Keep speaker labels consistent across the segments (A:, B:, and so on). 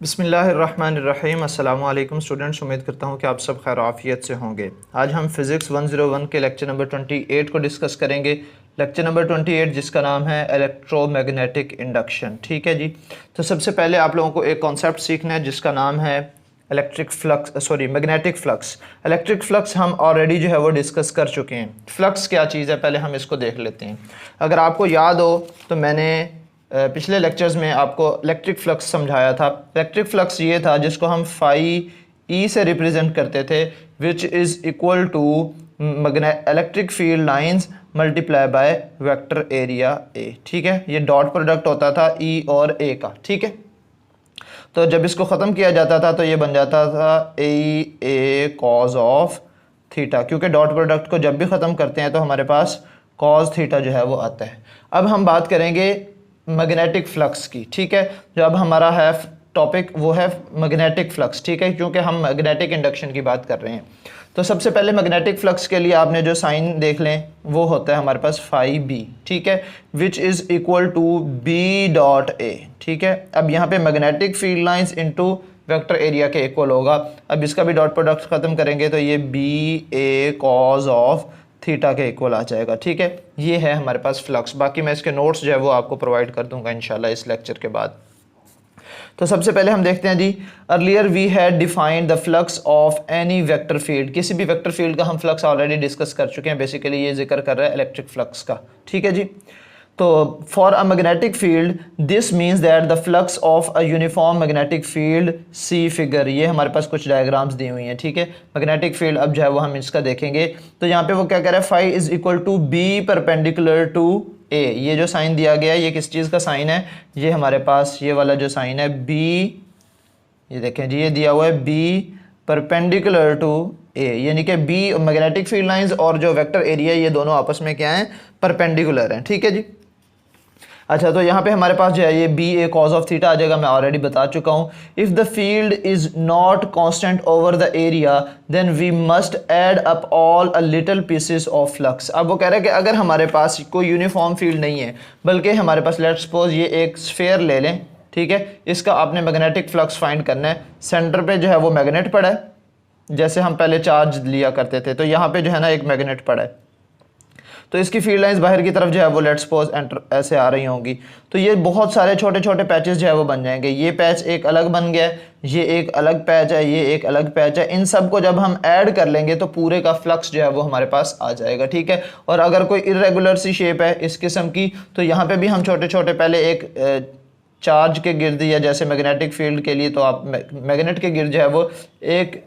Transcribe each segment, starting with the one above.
A: बिस्मिल्लाहिर्रहमानिर्रहीम। अस्सलाम वालेकुम स्टूडेंट्स, उम्मीद करता हूँ कि आप सब खैर आफियत से होंगे। आज हम फ़िज़िक्स 101 के लेक्चर नंबर 28 को डिस्कस करेंगे। लेक्चर नंबर 28 जिसका नाम है इलेक्ट्रोमैग्नेटिक इंडक्शन। ठीक है जी। तो सबसे पहले आप लोगों को एक कॉन्सेप्ट सीखना है जिसका नाम है मैग्नेटिक फ़्लक्स। इलेक्ट्रिक फ़्लक्स हम ऑलरेडी जो है वो डिस्कस कर चुके हैं। फ़्लक्स क्या चीज़ है पहले हम इसको देख लेते हैं। अगर आपको याद हो तो मैंने पिछले लेक्चर्स में आपको इलेक्ट्रिक फ्लक्स समझाया था। इलेक्ट्रिक फ्लक्स ये था जिसको हम फाई ई से रिप्रेजेंट करते थे, which is equal to electric field lines multiply by vector area A. ठीक है, ये डॉट प्रोडक्ट होता था ई और ए का। ठीक है, तो जब इसको ख़त्म किया जाता था तो ये बन जाता था ए कॉज ऑफ थीटा, क्योंकि डॉट प्रोडक्ट को जब भी ख़त्म करते हैं तो हमारे पास कॉज थीटा जो है वो आता है। अब हम बात करेंगे मैग्नेटिक फ्लक्स की। ठीक है, जो अब हमारा है टॉपिक वो है मैग्नेटिक फ्लक्स। ठीक है, क्योंकि हम मैग्नेटिक इंडक्शन की बात कर रहे हैं। तो सबसे पहले मैग्नेटिक फ्लक्स के लिए आपने जो साइन देख लें वो होता है हमारे पास फाई बी। ठीक है, which is equal to B dot A. ठीक है, अब यहाँ पे magnetic field lines into vector area के इक्वल होगा। अब इसका भी डॉट प्रोडक्ट ख़त्म करेंगे तो ये B A cos of theta के इक्वल आ जाएगा। ठीक है, ये है हमारे पास फ्लक्स। बाकी मैं इसके नोट्स जो है वो आपको प्रोवाइड कर दूंगा इंशाल्लाह इस लेक्चर के बाद। तो सबसे पहले हम देखते हैं जी, earlier we had defined the flux of any vector field. किसी भी वेक्टर फील्ड का हम फ्लक्स ऑलरेडी डिस्कस कर चुके हैं। बेसिकली ये जिक्र कर रहा है इलेक्ट्रिक फ्लक्स का। ठीक है जी। तो for a magnetic field this means that the flux of a uniform magnetic field see figure. ये हमारे पास कुछ डायग्राम्स दी हुई हैं। ठीक है, मैग्नेटिक फील्ड अब जो है वो हम इसका देखेंगे। तो यहाँ पे वो क्या कह रहा है, phi is equal to b perpendicular to a. ये जो साइन दिया गया है ये किस चीज़ का साइन है, ये हमारे पास ये वाला जो साइन है बी, ये देखें जी, ये दिया हुआ है बी परपेंडिकुलर टू ए, यानी कि बी मैग्नेटिक फील्ड लाइंस और जो वेक्टर एरिया ये दोनों आपस में क्या हैं, परपेंडिकुलर हैं। ठीक है जी। अच्छा, तो यहाँ पे हमारे पास जो है ये B A cos of theta आ जाएगा। मैं ऑलरेडी बता चुका हूँ। If the field is not constant over the area then we must add up all a little pieces of flux. अब वो कह रहा है कि अगर हमारे पास कोई यूनिफॉर्म फील्ड नहीं है, बल्कि हमारे पास लेट्स सपोज ये एक स्फेयर ले लें। ठीक है, इसका आपने मैग्नेटिक फ्लक्स फाइंड करना है। सेंटर पे जो है वो मैग्नेट पड़ा है, जैसे हम पहले चार्ज लिया करते थे। तो यहाँ पे जो है ना एक मैग्नेट पड़ा है, तो इसकी फील्ड लाइंस बाहर की तरफ जो है वो लेट्स सपोज एंटर ऐसे आ रही होंगी। तो ये बहुत सारे छोटे छोटे पैचेस जो है वो बन जाएंगे। ये पैच एक अलग बन गया है, ये एक अलग पैच है, ये एक अलग पैच है। इन सब को जब हम ऐड कर लेंगे तो पूरे का फ्लक्स जो है वो हमारे पास आ जाएगा। ठीक है, और अगर कोई इरेगुलर सी शेप है इस किस्म की, तो यहाँ पे भी हम छोटे छोटे पहले एक चार्ज के गिर्द, या जैसे मैग्नेटिक फील्ड के लिए तो आप मैग्नेट के गिर्द जो है वो एक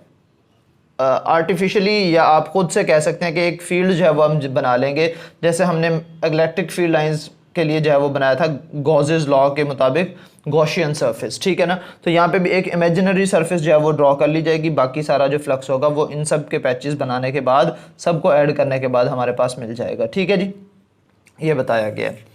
A: आर्टिफिशियली या आप खुद से कह सकते हैं कि एक फील्ड जो है वो हम बना लेंगे। जैसे हमने इलेक्ट्रिक फील्ड लाइंस के लिए जो है वो बनाया था गॉसेस लॉ के मुताबिक गॉसियन सरफेस। ठीक है ना, तो यहाँ पे भी एक इमेजिनरी सरफेस जो है वो ड्रॉ कर ली जाएगी। बाकी सारा जो फ्लक्स होगा वो इन सब के पैचेस बनाने के बाद, सबको ऐड करने के बाद हमारे पास मिल जाएगा। ठीक है जी, ये बताया गया है।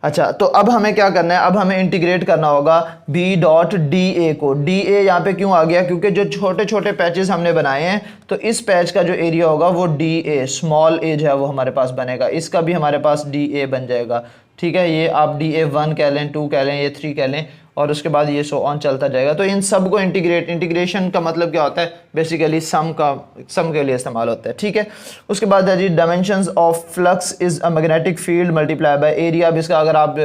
A: अच्छा, तो अब हमें क्या करना है, अब हमें इंटीग्रेट करना होगा बी डॉट डी ए को। डी ए यहाँ पे क्यों आ गया, क्योंकि जो छोटे छोटे पैचेस हमने बनाए हैं तो इस पैच का जो एरिया होगा वो डी ए स्मॉल ए जो है वो हमारे पास बनेगा। इसका भी हमारे पास डी ए बन जाएगा। ठीक है, ये आप डी ए 1 कह लें, 2 कह लें, ये 3 कह लें, और उसके बाद ये सो ऑन चलता जाएगा। तो इन सब को इंटीग्रेशन का मतलब क्या होता है, बेसिकली सम के लिए इस्तेमाल होता है। ठीक है, उसके बाद है जी dimensions of flux is a magnetic field multiply by area. अब इसका अगर आप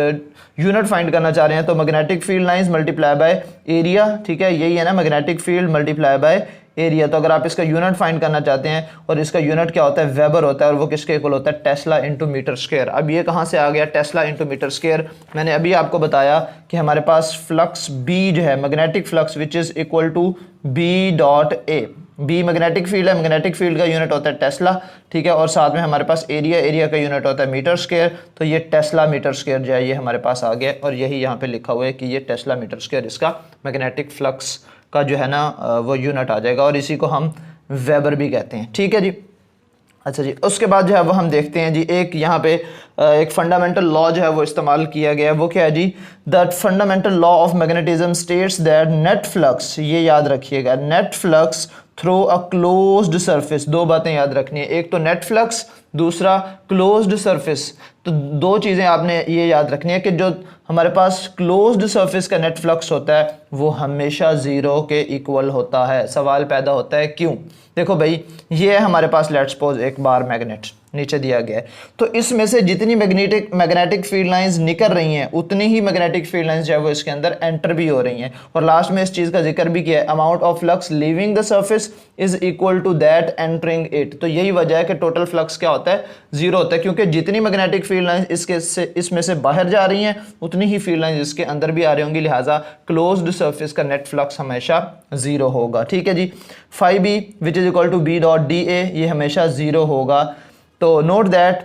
A: यूनिट फाइंड करना चाह रहे हैं तो magnetic field lines multiply by area. ठीक है, यही है ना magnetic field multiply by area. तो अगर आप इसका यूनिट फाइंड करना चाहते हैं, और इसका यूनिट क्या होता है, वेबर होता है, और वो किसके इक्वल होता है, टेस्ला इंटू मीटर स्क्वायर। अब ये कहाँ से आ गया टेस्ला इंटू मीटर स्क्वायर, मैंने अभी आपको बताया कि हमारे पास फ्लक्स बी जो है magnetic flux which is equal to B dot A. B magnetic field है, मैग्नेटिक फील्ड का यूनिट होता है टेस्ला। ठीक है, और साथ में हमारे पास एरिया का यूनिट होता है मीटर स्क्वायर। तो ये टेस्ला मीटर स्क्वायर जो है ये हमारे पास आ गया, और यही यहाँ पे लिखा हुआ है कि ये टेस्ला मीटर स्क्वायर इसका मैग्नेटिक फ्लक्स का जो है ना वो यूनिट आ जाएगा, और इसी को हम वेबर भी कहते हैं। ठीक है जी। अच्छा जी, उसके बाद जो है वो हम देखते हैं जी, एक यहाँ पे एक फंडामेंटल लॉ जो है वो इस्तेमाल किया गया है। वो क्या है जी, that fundamental law of magnetism states that net flux, ये याद रखिएगा, net flux through a closed surface. दो बातें याद रखनी है, एक तो नेट फ्लक्स, दूसरा क्लोज्ड सरफेस। तो दो चीज़ें आपने ये याद रखनी है कि जो हमारे पास क्लोज्ड सरफेस का नेट फ्लक्स होता है वो हमेशा ज़ीरो के इक्वल होता है। सवाल पैदा होता है क्यों? देखो भाई, ये है हमारे पास लेट्स सपोज एक बार मैग्नेट नीचे दिया गया है, तो इसमें से जितनी मैग्नेटिक फील्ड लाइंस निकल रही हैं उतनी ही मैग्नेटिक फील्ड लाइंस जो है वो इसके अंदर एंटर भी हो रही हैं। और लास्ट में इस चीज़ का जिक्र भी किया है, amount of flux leaving the surface is equal to that entering it. तो यही वजह है कि टोटल फ्लक्स क्या होता है? जीरो होता है, क्योंकि जितनी मैग्नेटिक फील्ड लाइंस इसमें से बाहर जा रही हैं उतनी ही फील्ड लाइंस इसके अंदर भी आ रही होंगी, लिहाजा क्लोज्ड सरफेस का नेट फ्लक्स हमेशा जीरो होगा। ठीक है जी। Phi B which is equal to B dot d a, ये हमेशा जीरो होगा। तो note that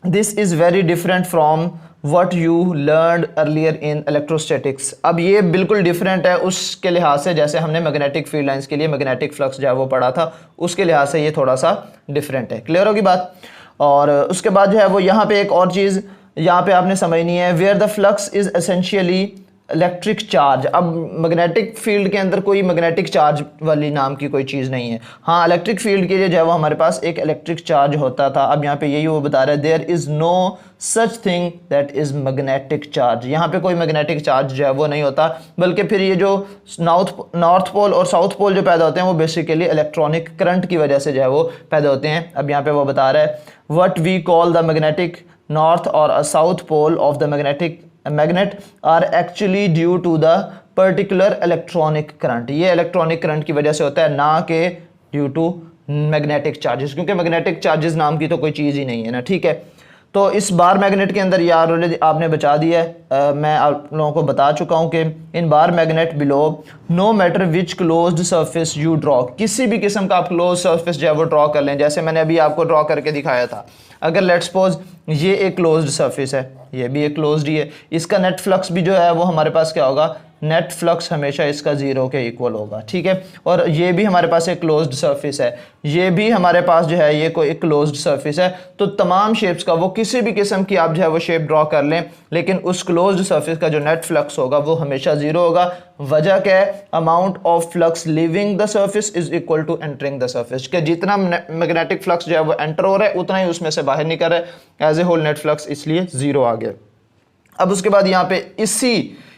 A: this is very different from what you learned earlier in electrostatics. अब ये बिल्कुल डिफरेंट है उसके लिहाज से जैसे हमने मैग्नेटिक फील्ड लाइंस के लिए मैग्नेटिक फ्लक्स जो है वो पढ़ा था, उसके लिहाज से ये थोड़ा सा डिफरेंट है। क्लियर होगी बात? और उसके बाद जो है वो यहाँ पे एक और चीज़ यहाँ पे आपने समझनी है, where the flux is essentially electric charge. अब मैग्नेटिक फील्ड के अंदर कोई मैग्नेटिक चार्ज वाली नाम की कोई चीज़ नहीं है। हाँ, इलेक्ट्रिक फील्ड के लिए जो है वो हमारे पास एक इलेक्ट्रिक चार्ज होता था। अब यहाँ पे यही वो बता रहा है, there is no such thing that is magnetic charge. यहाँ पे कोई मैग्नेटिक चार्ज जो है वो नहीं होता, बल्कि फिर ये जो नॉर्थ पोल और साउथ पोल जो पैदा होते हैं वो बेसिकली इलेक्ट्रॉनिक करंट की वजह से जो है वो पैदा होते हैं। अब यहाँ पे वो बता रहा है, what we call the magnetic north और south pole of the magnet are actually due to the particular electronic current. ये इलेक्ट्रॉनिक करंट की वजह से होता है, ना कि ड्यू टू मैग्नेटिक चार्जेस, क्योंकि मैग्नेटिक चार्जेस नाम की तो कोई चीज़ ही नहीं है ना। ठीक है, तो इस बार मैग्नेट के अंदर यार ऑलरेडी आपने बचा दिया है। मैं आप लोगों को बता चुका हूँ कि in bar magnet below no matter which closed surface you draw, किसी भी किस्म का आप क्लोज सरफेस जो है वो ड्रॉ कर लें, जैसे मैंने अभी आपको ड्रॉ करके दिखाया था। अगर लेट्स सपोज ये एक क्लोज्ड सरफेस है, ये भी एक क्लोज्ड ही है, इसका नेट फ्लक्स भी जो है वो हमारे पास क्या होगा? नेट फ्लक्स हमेशा इसका जीरो के इक्वल होगा। ठीक है, और ये भी हमारे पास एक क्लोज्ड सरफेस है, ये भी हमारे पास जो है ये कोई एक क्लोज्ड सरफेस है। तो तमाम शेप्स का वो किसी भी किस्म की आप जो है वो शेप ड्रॉ कर लें, लेकिन उस क्लोज्ड सरफेस का जो नेट फ्लक्स होगा वो हमेशा जीरो होगा। वजह क्या है? Amount of flux leaving the surface is equal to entering the surface, कि जितना मैग्नेटिक फ्लक्स जो है वो एंटर हो रहा है उतना ही उसमें से बाहर निकल रहा है, as a whole net flux इसलिए जीरो आ गया। अब उसके बाद यहाँ पे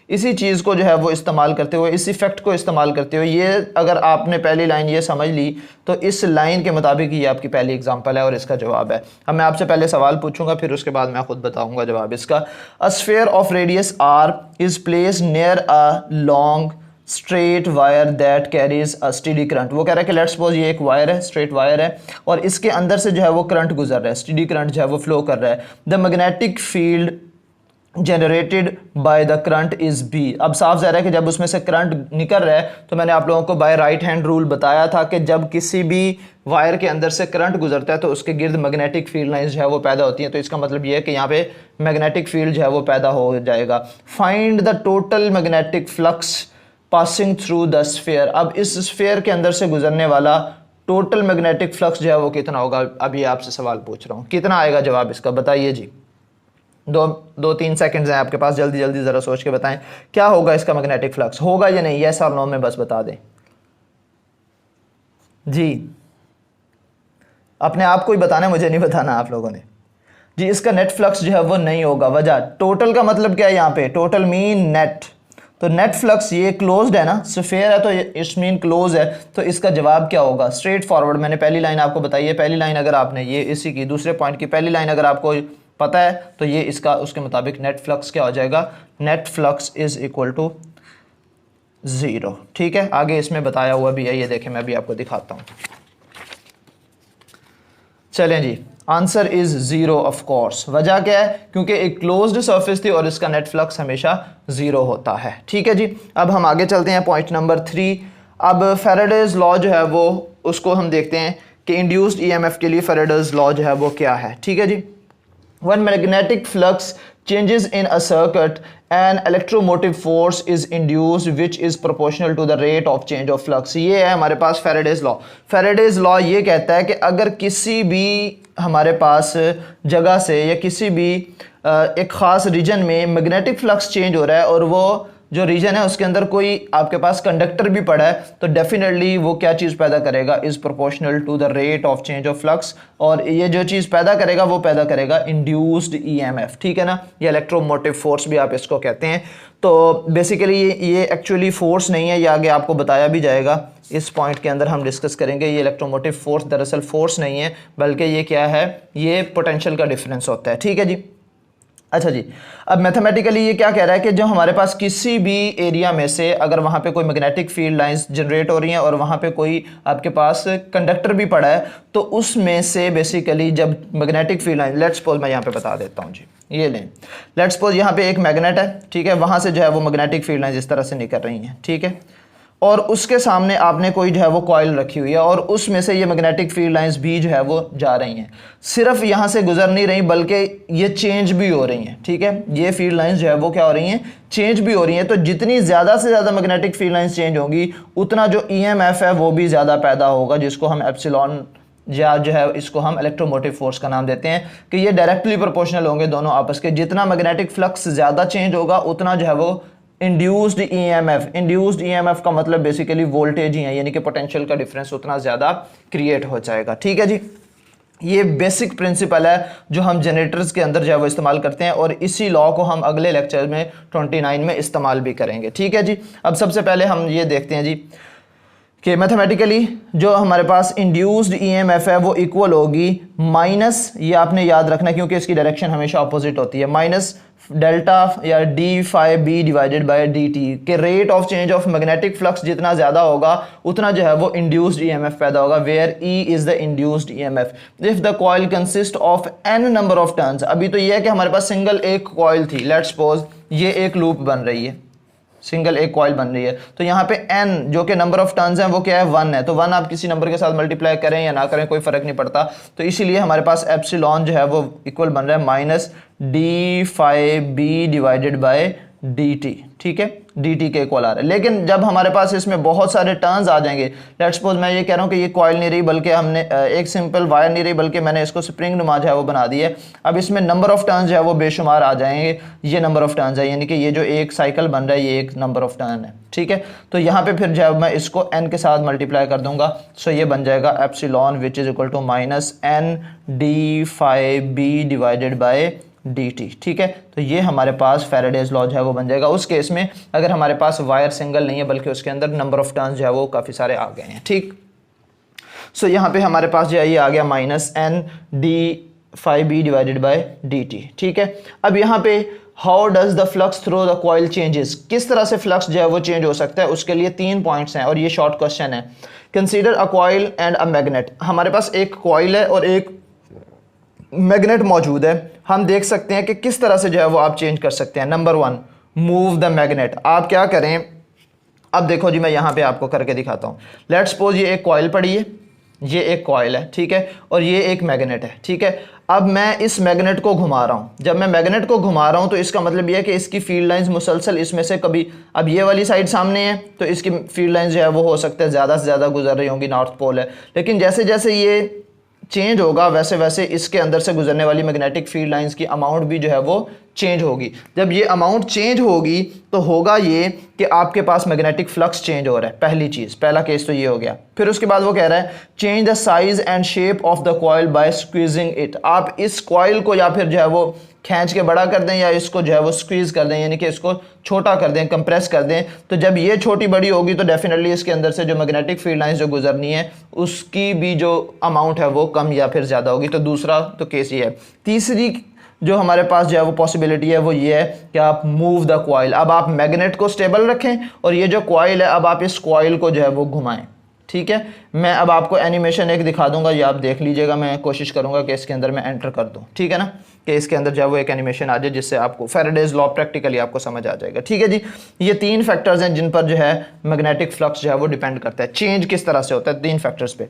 A: इसी चीज़ को जो है वो इस्तेमाल करते हुए, इस इफेक्ट को इस्तेमाल करते हुए, ये अगर आपने पहली लाइन ये समझ ली तो इस लाइन के मुताबिक ये आपकी पहली एग्जांपल है और इसका जवाब है। अब मैं आपसे पहले सवाल पूछूंगा, फिर उसके बाद मैं खुद बताऊंगा जवाब इसका। A sphere of radius R is placed near a long straight wire that carries a steady current. वो कह रहा है कि लेट्स सपोज ये एक वायर है, स्ट्रेट वायर है, और इसके अंदर से जो है वो करंट गुजर रहा है, स्टेडी करंट जो है वो फ्लो कर रहा है। The magnetic field generated by the current is B. अब साफ ज़ाहिर है कि जब उसमें से करंट निकल रहा है, तो मैंने आप लोगों को बाय राइट हैंड रूल बताया था कि जब किसी भी वायर के अंदर से करंट गुजरता है तो उसके गिर्द मैग्नेटिक फील्ड लाइंस जो है वो पैदा होती हैं। तो इसका मतलब ये है कि यहाँ पे मैग्नेटिक फील्ड जो है वो पैदा हो जाएगा। Find the total magnetic flux passing through the sphere. अब इस स्फीयर के अंदर से गुजरने वाला टोटल मैग्नेटिक फ्लक्स जो है वो कितना होगा? अब ये आपसे सवाल पूछ रहा हूँ, कितना आएगा जवाब इसका? बताइए जी। दो तीन सेकंड्स हैं आपके पास, जल्दी जल्दी ज़रा सोच के बताएं क्या होगा इसका मैग्नेटिक फ्लक्स, होगा या नहीं? यस और नो में बस बता दें जी। अपने आप को ही बताना, मुझे नहीं बताना आप लोगों ने जी। इसका नेट फ्लक्स जो है वो नहीं होगा। वजह, टोटल का मतलब क्या है यहाँ पे? Total mean net. तो नेट फ्लक्स ये क्लोज्ड है ना, स्फीयर है तो इट्स मीन क्लोज है, तो इसका जवाब क्या होगा? स्ट्रेट फॉरवर्ड मैंने पहली लाइन आपको बताई है। पहली लाइन अगर आपने ये इसी की दूसरे पॉइंट की पहली लाइन अगर आपको पता है तो ये इसका उसके मुताबिक नेट फ्लक्स क्या हो जाएगा? Net flux is equal to zero. ठीक है, आगे इसमें बताया हुआ भी है, ये देखें मैं भी आपको दिखाता हूं। चलें जी, answer is zero of course. वजह क्या है? क्योंकि एक क्लोज्ड सरफेस थी और इसका नेट फ्लक्स हमेशा जीरो होता है। ठीक है जी, अब हम आगे चलते हैं पॉइंट नंबर 3। अब फैराडेज लॉ जो है वो उसको हम देखते हैं कि इंड्यूस्ड ईएमएफ के लिए फैराडेज लॉ जो है वो क्या है। ठीक है जी, when magnetic flux changes in a circuit an electromotive force is induced which is proportional to the rate of change of flux। ये है हमारे पास फैराडेज लॉ। फैराडेज लॉ ये कहता है कि अगर किसी भी हमारे पास जगह से या किसी भी एक ख़ास रीजन में मैग्नेटिक फ्लक्स चेंज हो रहा है और वो जो रीजन है उसके अंदर कोई आपके पास कंडक्टर भी पड़ा है तो डेफिनेटली वो क्या चीज़ पैदा करेगा, is proportional to the rate of change of flux, और ये जो चीज़ पैदा करेगा वो पैदा करेगा इंड्यूस्ड ईएमएफ, ठीक है ना, ये इलेक्ट्रोमोटिव फोर्स भी आप इसको कहते हैं। तो बेसिकली ये एक्चुअली फोर्स नहीं है, ये आगे आपको बताया भी जाएगा, इस पॉइंट के अंदर हम डिस्कस करेंगे। ये इलेक्ट्रोमोटिव फोर्स दरअसल फोर्स नहीं है, बल्कि ये क्या है, ये पोटेंशियल का डिफरेंस होता है, ठीक है जी। अच्छा जी, अब मैथमेटिकली ये क्या कह रहा है कि जो हमारे पास किसी भी एरिया में से अगर वहाँ पे कोई मैग्नेटिक फील्ड लाइंस जनरेट हो रही हैं और वहाँ पे कोई आपके पास कंडक्टर भी पड़ा है, तो उसमें से बेसिकली जब magnetic field line, let's suppose मैं यहाँ पे बता देता हूँ जी, ये लें, लेट्स सपोज यहाँ पे एक मैग्नेट है, ठीक है, वहाँ से जो है वो मैग्नेटिक फील्ड लाइंस इस तरह से निकल रही हैं, ठीक है, और उसके सामने आपने कोई जो है वो कॉइल रखी हुई है और उसमें से ये मैग्नेटिक फील्ड लाइंस भी जो है वो जा रही हैं, सिर्फ यहाँ से गुजर नहीं रही बल्कि ये चेंज भी हो रही हैं, ठीक है, ये फील्ड लाइंस जो है वो क्या हो रही हैं, चेंज भी हो रही हैं। तो जितनी ज़्यादा से ज़्यादा मैग्नेटिक फील्ड लाइंस चेंज होंगी उतना जो ईएमएफ है वो भी ज़्यादा पैदा होगा, जिसको हम एप्सिलॉन या जो है इसको हम इलेक्ट्रोमोटिव फोर्स का नाम देते हैं, कि ये डायरेक्टली प्रोपोर्शनल होंगे दोनों आपस के। जितना मैग्नेटिक फ्लक्स ज़्यादा चेंज होगा उतना जो है वो इंड्यूस्ड ईएमएफ, इंड्यूस्ड ईएमएफ का मतलब बेसिकली वोल्टेज ही है, यानी कि पोटेंशियल का डिफरेंस उतना ज़्यादा क्रिएट हो जाएगा, ठीक है जी। ये बेसिक प्रिंसिपल है जो हम जनरेटर्स के अंदर जो है वो इस्तेमाल करते हैं और इसी लॉ को हम अगले लेक्चर में 29 में इस्तेमाल भी करेंगे, ठीक है जी। अब सबसे पहले हम ये देखते हैं जी कि मैथमेटिकली जो हमारे पास इंड्यूस्ड ईएमएफ है वो इक्वल होगी माइनस, ये आपने याद रखना क्योंकि इसकी डायरेक्शन हमेशा अपोजिट होती है, माइनस डेल्टा या d phi B divided by D T, के rate of change of magnetic flux जितना ज़्यादा होगा उतना जो है वो इंड्यूस्ड ईएमएफ पैदा होगा, where E is the induced EMF if the coil consist of N number of turns. अभी तो ये है कि हमारे पास सिंगल एक कॉइल थी, लेट्स सपोज ये एक लूप बन रही है, सिंगल एक कॉइल बन रही है, तो यहाँ पे n जो कि नंबर ऑफ टर्न्स हैं वो क्या है, 1 है, तो 1 आप किसी नंबर के साथ मल्टीप्लाई करें या ना करें कोई फर्क नहीं पड़ता, तो इसीलिए हमारे पास एप्सिलॉन जो है वो इक्वल बन रहा है minus D phi B divided by D T, ठीक है, डी टी के इक्वल आ रहा है। लेकिन जब हमारे पास इसमें बहुत सारे टर्न्स आ जाएंगे, लेट्स सपोज मैं ये कह रहा हूँ कि ये कॉइल नहीं रही बल्कि हमने एक सिंपल वायर नहीं रही बल्कि मैंने इसको स्प्रिंग नुमा जो है वो बना दी है, अब इसमें नंबर ऑफ टर्न्स जो है वो बेशुमार आ जाएंगे, ये नंबर ऑफ टर्न्स है, यानी कि ये जो एक साइकिल बन रहा है ये एक नंबर ऑफ टर्न है, ठीक है। तो यहाँ पे फिर जब मैं इसको n के साथ मल्टीप्लाई कर दूंगा सो ये बन जाएगा epsilon which is equal to minus n D phi B divided by D T, ठीक है। तो ये हमारे पास फैराडेज लॉ जो है वो बन जाएगा उस केस में अगर हमारे पास वायर सिंगल नहीं है बल्कि उसके अंदर नंबर ऑफ टर्न्स जो है वो काफ़ी सारे आ गए हैं, ठीक। सो यहाँ पे हमारे पास जो है ये आ गया minus N D phi B divided by D T, ठीक है। अब यहाँ पे how does the flux through the coil changes, किस तरह से फ्लक्स जो है वो चेंज हो सकता है, उसके लिए 3 पॉइंट्स हैं और ये शॉर्ट क्वेश्चन है। Consider a coil and a magnet, हमारे पास एक कॉइल है और एक मैग्नेट मौजूद है, हम देख सकते हैं कि किस तरह से जो है वो आप चेंज कर सकते हैं। नंबर 1, मूव द मैग्नेट, आप क्या करें, अब देखो जी मैं यहाँ पे आपको करके दिखाता हूँ। लेट्स सपोज ये एक कॉइल पड़ी है, ये एक कॉइल है, ठीक है, और ये एक मैग्नेट है, ठीक है। अब मैं इस मैग्नेट को घुमा रहा हूँ, जब मैं मैग्नेट को घुमा रहा हूँ तो इसका मतलब ये है कि इसकी फील्ड लाइंस मुसलसल इसमें से कभी, अब ये वाली साइड सामने है तो इसकी फील्ड लाइंस जो है वो हो सकता है ज़्यादा से ज़्यादा गुजर रही होंगी, नॉर्थ पोल है, लेकिन जैसे जैसे ये चेंज होगा वैसे वैसे इसके अंदर से गुजरने वाली मैग्नेटिक फील्ड लाइंस की अमाउंट भी जो है वो चेंज होगी। जब ये अमाउंट चेंज होगी तो होगा ये कि आपके पास मैग्नेटिक फ्लक्स चेंज हो रहा है, पहली चीज़, पहला केस तो ये हो गया। फिर उसके बाद वो कह रहा है change the size and shape of the coil by squeezing it, आप इस कॉइल को या फिर जो है वो खींच के बड़ा कर दें या इसको जो है वो स्क्वीज कर दें, यानी कि इसको छोटा कर दें, कंप्रेस कर दें। तो जब ये छोटी बड़ी होगी तो डेफिनेटली इसके अंदर से जो मैग्नेटिक फील्ड लाइंस जो गुजरनी है उसकी भी जो अमाउंट है वो कम या फिर ज़्यादा होगी। तो दूसरा तो केस ये है। तीसरी जो हमारे पास जो है वो पॉसिबिलिटी है वो ये है कि आप मूव द कॉइल, अब आप मैग्नेट को स्टेबल रखें और ये जो कॉइल है अब आप इस कॉइल को जो है वो घुमाएं, ठीक है। मैं अब आपको एनिमेशन एक दिखा दूंगा, ये आप देख लीजिएगा, मैं कोशिश करूंगा कि इसके अंदर मैं एंटर कर दूं, ठीक है ना, कि इसके अंदर जो है वो एक एनिमेशन आ जाए जिससे आपको फैराडेज लॉ प्रैक्टिकली आपको समझ आ जाएगा, ठीक है जी। ये 3 फैक्टर्स हैं जिन पर जो है मैग्नेटिक फ्लक्स जो है वो डिपेंड करता है, चेंज किस तरह से होता है 3 फैक्टर्स पे।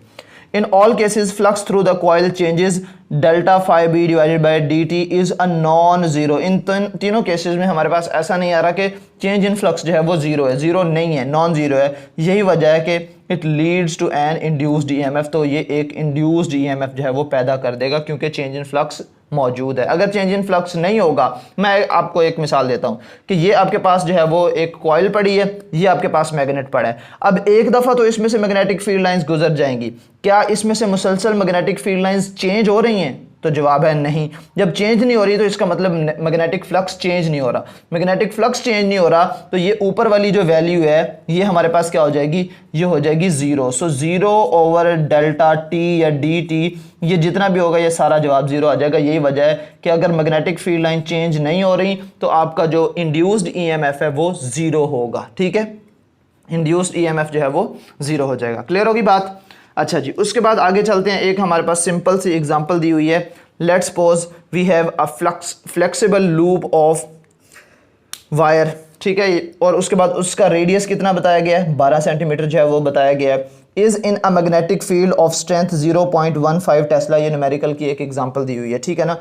A: In all cases, flux through the coil changes delta phi b divided by dt is a non-zero। इन तीनों केसेस में हमारे पास ऐसा नहीं आ रहा कि चेंज इन फ्लक्स जो है वो जीरो है, जीरो नहीं है, नॉन जीरो है। यही वजह है कि it leads to an induced EMF, तो ये एक इंड्यूस्ड ईएमएफ जो है वो पैदा कर देगा क्योंकि चेंज इन फ्लक्स मौजूद है। अगर चेंज इन फ्लक्स नहीं होगा, मैं आपको एक मिसाल देता हूं कि ये आपके पास जो है वो एक कॉइल पड़ी है, ये आपके पास मैग्नेट पड़ा है। अब एक दफ़ा तो इसमें से मैग्नेटिक फील्ड लाइंस गुजर जाएंगी, क्या इसमें से मुसलसल मैग्नेटिक फील्ड लाइंस चेंज हो रही हैं? तो जवाब है नहीं। जब चेंज नहीं हो रही तो इसका मतलब मैग्नेटिक फ्लक्स चेंज नहीं हो रहा। मैग्नेटिक फ्लक्स चेंज नहीं हो रहा तो ये ऊपर वाली जो वैल्यू है ये हमारे पास क्या हो जाएगी? ये हो जाएगी zero. So zero over delta T या डी टी, ये जितना भी होगा ये सारा जवाब ज़ीरो आ जाएगा। यही वजह है कि अगर मैग्नेटिक फील्ड लाइन चेंज नहीं हो रही तो आपका जो इंड्यूस्ड ईएमएफ है वो ज़ीरो होगा। ठीक है, इंड्यूस्ड ईएमएफ जो है वो ज़ीरो हो जाएगा। क्लियर होगी बात? अच्छा जी, उसके बाद आगे चलते हैं। एक हमारे पास सिंपल सी एग्जांपल दी हुई है। Let's suppose we have a flexible loop of wire, ठीक है, और उसके बाद उसका रेडियस कितना बताया गया है? 12 सेंटीमीटर जो है वो बताया गया है। Is in a magnetic field of strength 0.15 Tesla. ये न्यूमेरिकल की एक एग्जांपल दी हुई है, ठीक है ना,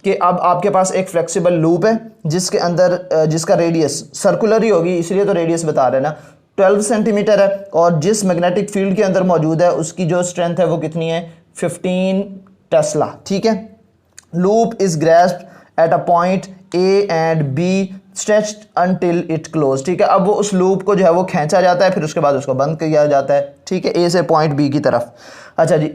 A: कि अब आपके पास एक फ्लेक्सिबल लूप है जिसके अंदर जिसका रेडियस सर्कुलर ही होगी, इसलिए तो रेडियस बता रहे हैं ना, 12 सेंटीमीटर है, और जिस मैग्नेटिक फील्ड के अंदर मौजूद है उसकी जो स्ट्रेंथ है वो कितनी है? 15 टेस्ला। ठीक है, loop is grasped at a point a and b stretched until it close. ठीक है, अब वो उस लूप को जो है वो खींचा जाता है, फिर उसके बाद उसको बंद किया जाता है, ठीक है, ए से पॉइंट बी की तरफ। अच्छा जी,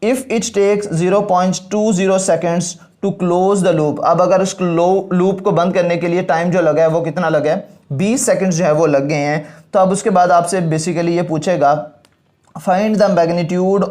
A: if it takes 0.20 seconds to close the loop. अब अगर उस लूप को बंद करने के लिए टाइम जो लगा है वो कितना लगा है? 20 सेकेंड्स जो है वो लग गए हैं। तो अब उसके बाद आपसे बेसिकली ये पूछेगा find the magnitude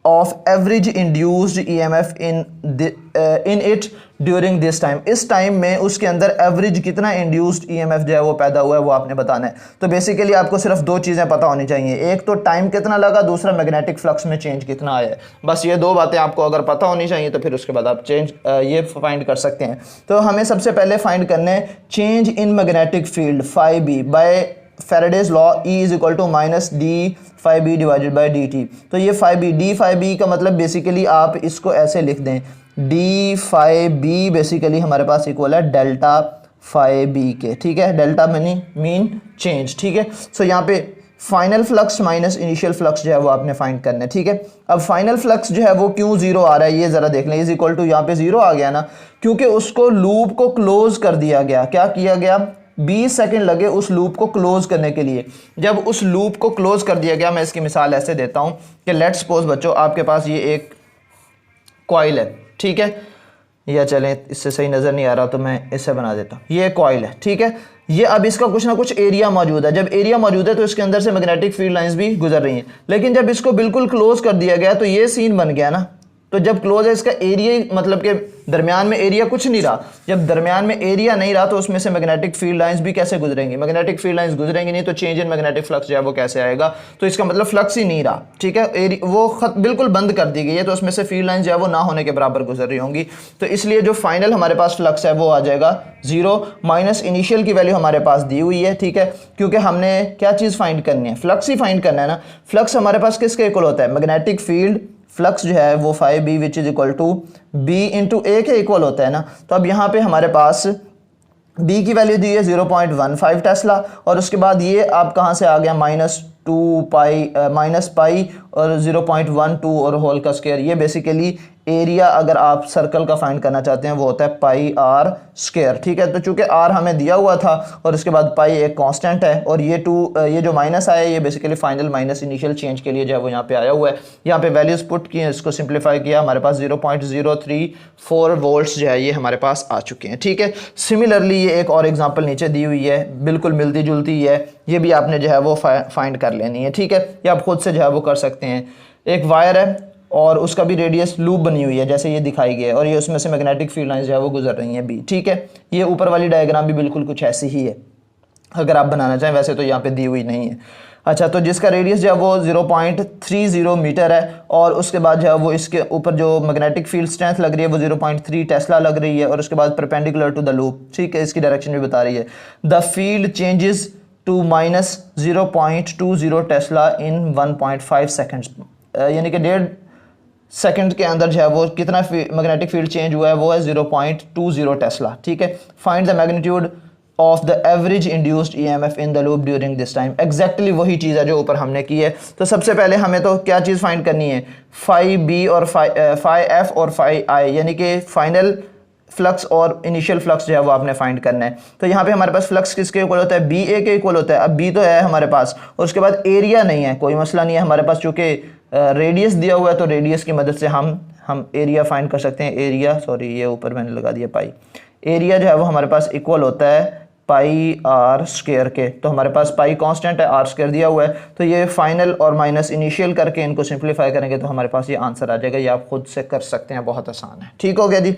A: of average induced EMF in it during this time. इस टाइम में उसके अंदर एवरेज कितना इंड्यूस्ड ईएमएफ जो है वो पैदा हुआ है वो आपने बताना है। तो बेसिकली आपको सिर्फ दो चीज़ें पता होनी चाहिए, एक तो टाइम कितना लगा, दूसरा मैग्नेटिक फ्लक्स में चेंज कितना आया है। बस ये दो बातें आपको अगर पता होनी चाहिए तो फिर उसके बाद आप ये फाइंड कर सकते हैं। तो हमें सबसे पहले फाइंड करना है change in magnetic field phi B by Faraday's law E is equal to minus D phi B divided by D T. तो ये phi B, D phi B का मतलब बेसिकली आप इसको ऐसे लिख दें, डी फाई बी बेसिकली हमारे पास इक्वल है डेल्टा फाई बी के। ठीक है, डेल्टा मीन चेंज। ठीक है, सो यहाँ पे final flux minus initial flux जो है वो आपने फाइंड करना है। ठीक है, अब फाइनल फ्लक्स जो है वो क्यों जीरो आ रहा है ये जरा देख लें। इज इक्वल टू यहाँ पे जीरो आ गया ना, क्योंकि उसको लूप को क्लोज कर दिया गया। क्या किया गया? 20 सेकंड लगे उस लूप को क्लोज करने के लिए। जब उस लूप को क्लोज कर दिया गया, मैं इसकी मिसाल ऐसे देता हूं कि लेट्स सपोज बच्चों आपके पास ये एक कॉइल है, ठीक है, या चलें इससे सही नज़र नहीं आ रहा तो मैं इससे बना देता हूं। ये कॉइल है, ठीक है, ये अब इसका कुछ ना कुछ एरिया मौजूद है। जब एरिया मौजूद है तो इसके अंदर से मैग्नेटिक फील्ड लाइंस भी गुजर रही हैं, लेकिन जब इसको बिल्कुल क्लोज कर दिया गया तो ये सीन बन गया ना। तो जब क्लोज है इसका एरिया मतलब कि दरमियान में एरिया कुछ नहीं रहा। जब दरमियान में एरिया नहीं रहा तो उसमें से मैग्नेटिक फील्ड लाइंस भी कैसे गुजरेंगी? मैग्नेटिक फील्ड लाइंस गुजरेंगी नहीं तो चेंज इन मैग्नेटिक फ्लक्स जो है वो कैसे आएगा? तो इसका मतलब फ्लक्स ही नहीं रहा। ठीक है, वो खत बिल्कुल बंद कर दी गई है, तो उसमें से फील्ड लाइंस जो है वो ना होने के बराबर गुजर रही होंगी। तो इसलिए जो फाइनल हमारे पास फ्लक्स है वो आ जाएगा जीरो, माइनस इनिशियल की वैल्यू हमारे पास दी हुई है। ठीक है, क्योंकि हमने क्या चीज़ फाइंड करनी है? फ्लक्स ही फाइंड करना है ना। फ्लक्स हमारे पास किसके इक्वल होता है? मैग्नेटिक फील्ड फ्लक्स जो है वो phi B which is equal to b into a के इक्वल होता है ना। तो अब यहाँ पे हमारे पास बी की वैल्यू दी है 0.15 टेस्ला, और उसके बाद ये आप कहाँ से आ गया? माइनस पाई और 0.12 और होल का स्क्वायर। ये बेसिकली एरिया अगर आप सर्कल का फाइंड करना चाहते हैं वो होता है पाई आर स्क्वायर। ठीक है, तो चूंकि आर हमें दिया हुआ था और उसके बाद पाई एक कांस्टेंट है, और ये जो माइनस आया ये basically final minus initial change के लिए जो है वो यहाँ पे आया हुआ है। यहाँ पे वैल्यूज पुट की, इसको सिंप्लीफाई किया, हमारे पास 0.034 वोल्ट्स जो है ये हमारे पास आ चुके हैं। ठीक है, सिमिलरली ये एक और एग्जाम्पल नीचे दी हुई है, बिल्कुल मिलती जुलती है, ये भी आपने जो है वो फाइंड कर लेनी है। ठीक है, ये आप खुद से जो है वो कर सकते हैं। एक वायर है और उसका भी रेडियस लूप बनी हुई है जैसे ये दिखाई गई है, और ये उसमें से मैग्नेटिक फील्ड लाइंस जो है वो गुजर रही हैं बी। ठीक है, ये ऊपर वाली डायग्राम भी बिल्कुल कुछ ऐसी ही है अगर आप बनाना चाहें, वैसे तो यहाँ पे दी हुई नहीं है। अच्छा, तो जिसका रेडियस जो है वो 0.30 मीटर है, और उसके बाद जो है वो इसके ऊपर जो मैग्नेटिक फील्ड स्ट्रेंथ लग रही है वो 0.3 टेस्ला लग रही है, और उसके बाद परपेंडिकुलर टू द लूप। ठीक है, इसकी डायरेक्शन भी बता रही है। The field changes to minus 0.20 tesla in 1.5 seconds, यानी कि 1.5 सेकंड के अंदर जो है वो कितना मैग्नेटिक फील्ड चेंज हुआ है वो है 0.20 टेस्ला। ठीक है, find the magnitude of the average induced EMF in the loop during this time. Exactly वही चीज़ है जो ऊपर हमने की है। तो सबसे पहले हमें तो क्या चीज़ फाइंड करनी है, फाई बी और फाई एफ और फाई आई, यानी कि फाइनल फ्लक्स और इनिशियल फ्लक्स जो है वो आपने फाइंड करना है। तो यहाँ पे हमारे पास फ्लक्स किसके इक्वल होता है, बी ए के इक्वल होता है। अब बी तो है हमारे पास, और उसके बाद एरिया नहीं है, कोई मसला नहीं है हमारे पास, चूँकि रेडियस दिया हुआ है तो रेडियस की मदद से हम एरिया फाइंड कर सकते हैं। एरिया, सॉरी ये ऊपर मैंने लगा दिया पाई, एरिया जो है वो हमारे पास इक्वल होता है पाई आर स्क्वायर के। तो हमारे पास पाई कांस्टेंट है, आर स्क्वायर दिया हुआ है, तो ये फाइनल और माइनस इनिशियल करके इनको सिंप्लीफाई करेंगे तो हमारे पास ये आंसर आ जाएगा। ये आप खुद से कर सकते हैं, बहुत आसान है। ठीक हो गया जी।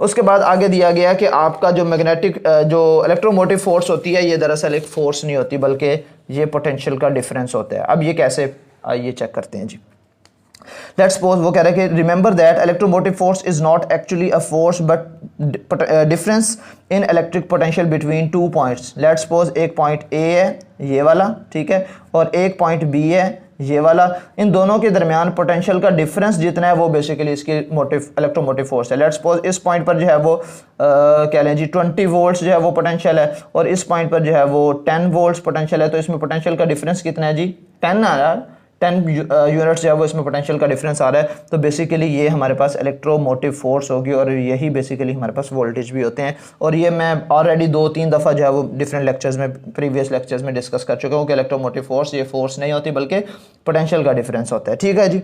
A: उसके बाद आगे दिया गया कि आपका जो मैग्नेटिक जो इलेक्ट्रोमोटिव फोर्स होती है, ये दरअसल एक फोर्स नहीं होती बल्कि ये पोटेंशियल का डिफरेंस होता है। अब ये कैसे, आइए चेक करते हैं जी। लेट्स सपोज वो कह रहे हैं कि remember that electromotive force is not actually a force but difference in electric potential between two points. Let's suppose एक पॉइंट ए है ये वाला, ठीक है, और एक पॉइंट बी है ये वाला। इन दोनों के दरमियान पोटेंशियल का डिफरेंस जितना है वो बेसिकली इसकी मोटिव इलेक्ट्रोमोटिव फोर्स है। लेट्स सपोज इस पॉइंट पर जो है वो कह लें जी 20 वोल्ट्स जो है वो पोटेंशियल है, और इस पॉइंट पर जो है वो 10 वोल्ट्स पोटेंशियल है। तो इसमें पोटेंशियल का डिफरेंस कितना है जी, 10 आ रहा है, 10 यूनिट्स जो है वो इसमें पोटेंशियल का डिफरेंस आ रहा है। तो बेसिकली ये हमारे पास इलेक्ट्रोमोटिव फोर्स होगी, और यही बेसिकली हमारे पास वोल्टेज भी होते हैं। और ये मैं ऑलरेडी 2-3 दफ़ा जो है वो डिफरेंट लेक्चर्स में, प्रीवियस लेक्चर्स में डिस्कस कर चुका हूँ कि इलेक्ट्रोमोटिव फोर्स ये फोर्स नहीं होती बल्कि पोटेंशियल का डिफरेंस होता है। ठीक है जी।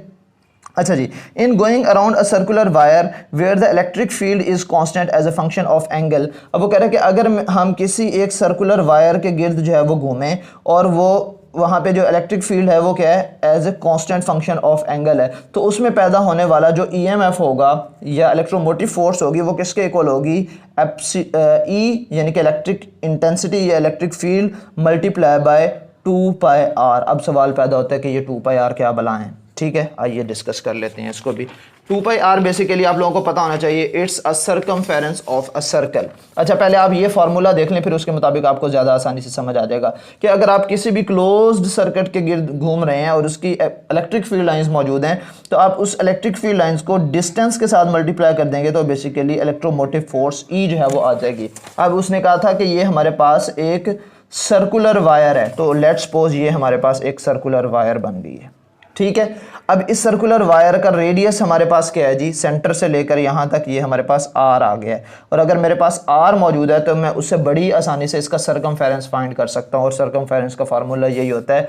A: अच्छा जी, in going around a circular wire where the electric field is constant as a function of angle. अब वो कह रहे हैं कि अगर हम किसी एक सर्कुलर वायर के गिर्द जो है वो घूमें और वो वहाँ पे जो इलेक्ट्रिक फील्ड है वो क्या है, as a constant function of angle है, तो उसमें पैदा होने वाला जो EMF होगा या इलेक्ट्रोमोटिव फोर्स होगी वो किसके इक्वल होगी, ई यानी कि इलेक्ट्रिक इंटेंसिटी या electric field multiply bye 2πr। अब सवाल पैदा होता है कि ये 2πr क्या बला है। ठीक है, आइए डिस्कस कर लेते हैं इसको भी। 2πr बेसिकली आप लोगों को पता होना चाहिए, it's a circumference of a circle. अच्छा, पहले आप ये फार्मूला देख लें, फिर उसके मुताबिक आपको ज़्यादा आसानी से समझ आ जाएगा कि अगर आप किसी भी क्लोज्ड सर्किट के गिर्द घूम रहे हैं और उसकी इलेक्ट्रिक फील्ड लाइंस मौजूद हैं, तो आप उस इलेक्ट्रिक फील्ड लाइंस को डिस्टेंस के साथ मल्टीप्लाई कर देंगे तो बेसिकली इलेक्ट्रोमोटिव फोर्स ई जो है वो आ जाएगी। अब उसने कहा था कि ये हमारे पास एक सर्कुलर वायर है, तो लेट्स सपोज ये हमारे पास एक सर्कुलर वायर बन गई है। ठीक है, अब इस सर्कुलर वायर का रेडियस हमारे पास क्या है जी, सेंटर से लेकर यहाँ तक ये हमारे पास r आ गया है। और अगर मेरे पास r मौजूद है तो मैं उससे बड़ी आसानी से इसका सर्कमफेरेंस फाइंड कर सकता हूँ, और सर्कमफेरेंस का फार्मूला यही होता है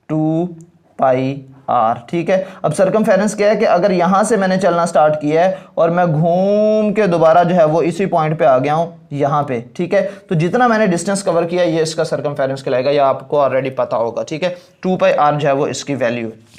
A: 2πr। ठीक है, अब सर्कमफेरेंस क्या है कि अगर यहाँ से मैंने चलना स्टार्ट किया है और मैं घूम के दोबारा जो है वो इसी पॉइंट पे आ गया हूँ यहाँ पे, ठीक है, तो जितना मैंने डिस्टेंस कवर किया ये इसका सर्कमफेरेंस कहलाएगा, या आपको ऑलरेडी पता होगा। ठीक है, 2πr जो है वो इसकी वैल्यू है।